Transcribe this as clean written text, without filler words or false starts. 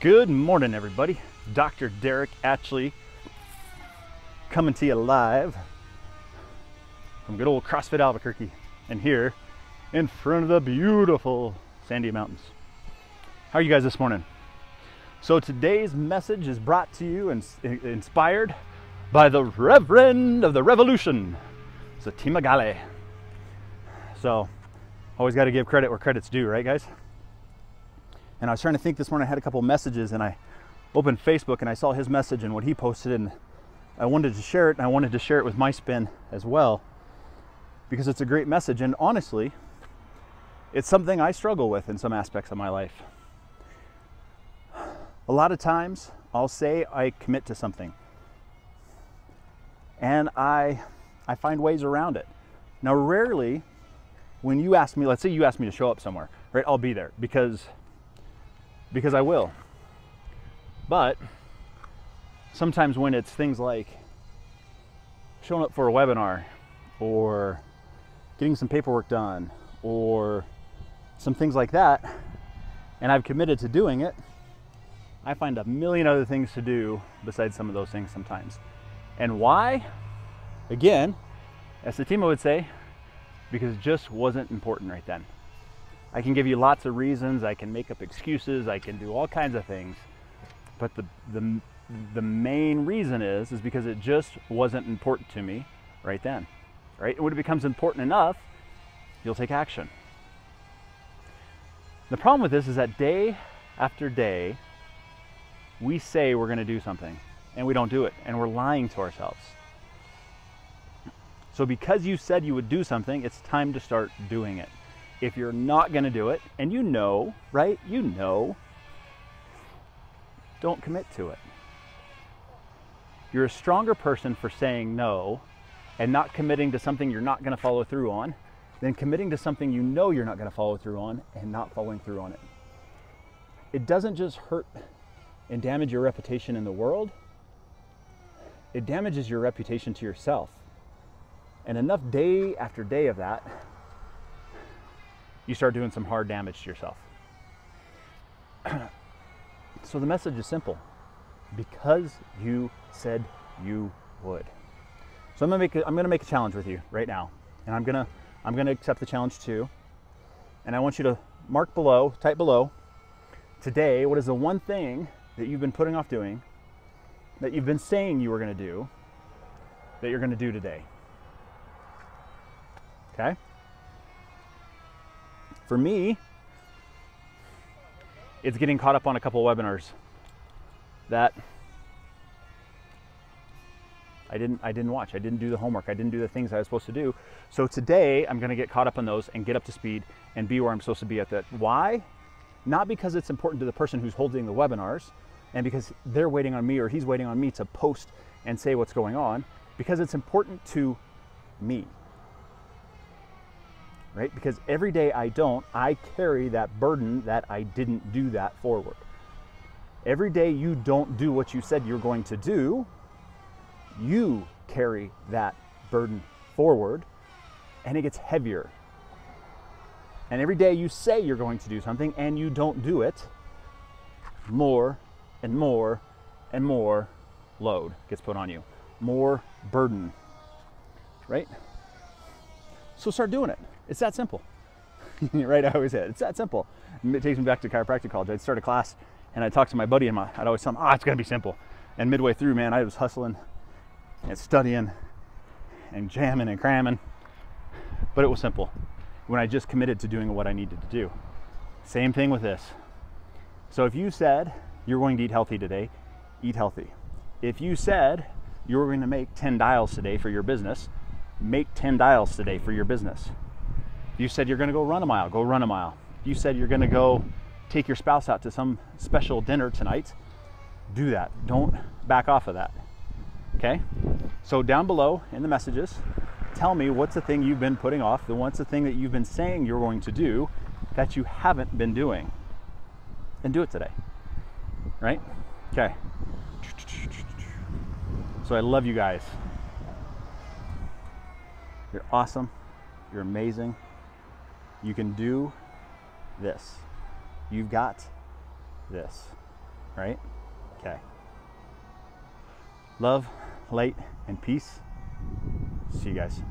Good morning, everybody. Dr. Derek Atchley coming to you live from good old CrossFit Albuquerque, and here in front of the beautiful Sandy Mountains. How are you guys this morning? So today's message is brought to you and inspired by the Reverend of the Revolution Setema Gali. So always got to give credit where credit's due, right, guys? And I was trying to think this morning. I had a couple messages and I opened Facebook and I saw his message and what he posted, and I wanted to share it, and I wanted to share it with my spin as well because it's a great message. And honestly, it's something I struggle with in some aspects of my life. A lot of times I'll say I commit to something and I find ways around it. Now, rarely when you ask me, let's say you ask me to show up somewhere, right? I'll be there because I will. But sometimes when it's things like showing up for a webinar or getting some paperwork done or some things like that, and I've committed to doing it, I find a million other things to do besides some of those things sometimes. And why? Again, as Setema would say, because it just wasn't important right then. I can give you lots of reasons, I can make up excuses, I can do all kinds of things, but the main reason is because it just wasn't important to me right then, right? And when it becomes important enough, you'll take action. The problem with this is that day after day, we say we're gonna do something and we don't do it, and we're lying to ourselves. So because you said you would do something, it's time to start doing it. If you're not going to do it, and you know, right? You know, don't commit to it. You're a stronger person for saying no and not committing to something you're not going to follow through on than committing to something you know you're not going to follow through on and not following through on it. It doesn't just hurt and damage your reputation in the world. It damages your reputation to yourself. And enough day after day of that, you start doing some hard damage to yourself. So the message is simple: because you said you would. So I'm gonna make a challenge with you right now, and I'm gonna accept the challenge too. And I want you to mark below, type below, today, what is the one thing that you've been putting off doing, that you've been saying you were gonna do, that you're gonna do today? Okay? For me, it's getting caught up on a couple of webinars that I didn't watch. I didn't do the homework. I didn't do the things I was supposed to do. So today I'm going to get caught up on those and get up to speed and be where I'm supposed to be at that. Why? Not because it's important to the person who's holding the webinars and because they're waiting on me or he's waiting on me to post and say what's going on, because it's important to me. Right? Because every day I carry that burden that I didn't do that forward. Every day you don't do what you said you're going to do, you carry that burden forward, and it gets heavier. And every day you say you're going to do something and you don't do it, more and more and more load gets put on you. More burden, right? So start doing it. It's that simple. Right? I always say it. It's that simple. It takes me back to chiropractic college. I'd start a class and I'd talk to my buddy and I'd always tell him, it's going to be simple. And midway through, man, I was hustling and studying and jamming and cramming. But it was simple when I just committed to doing what I needed to do. Same thing with this. So if you said you're going to eat healthy today, eat healthy. If you said you were going to make 10 dials today for your business, make 10 dials today for your business. You said you're going to go run a mile, go run a mile. You said you're going to go take your spouse out to some special dinner tonight, do that. Don't back off of that. Okay? So down below in the messages, tell me what's the thing you've been putting off, what's the thing that you've been saying you're going to do that you haven't been doing, and do it today. Right? Okay. So I love you guys. You're awesome. You're amazing. You can do this. You've got this. right? Okay. Love, light, and peace. See you guys.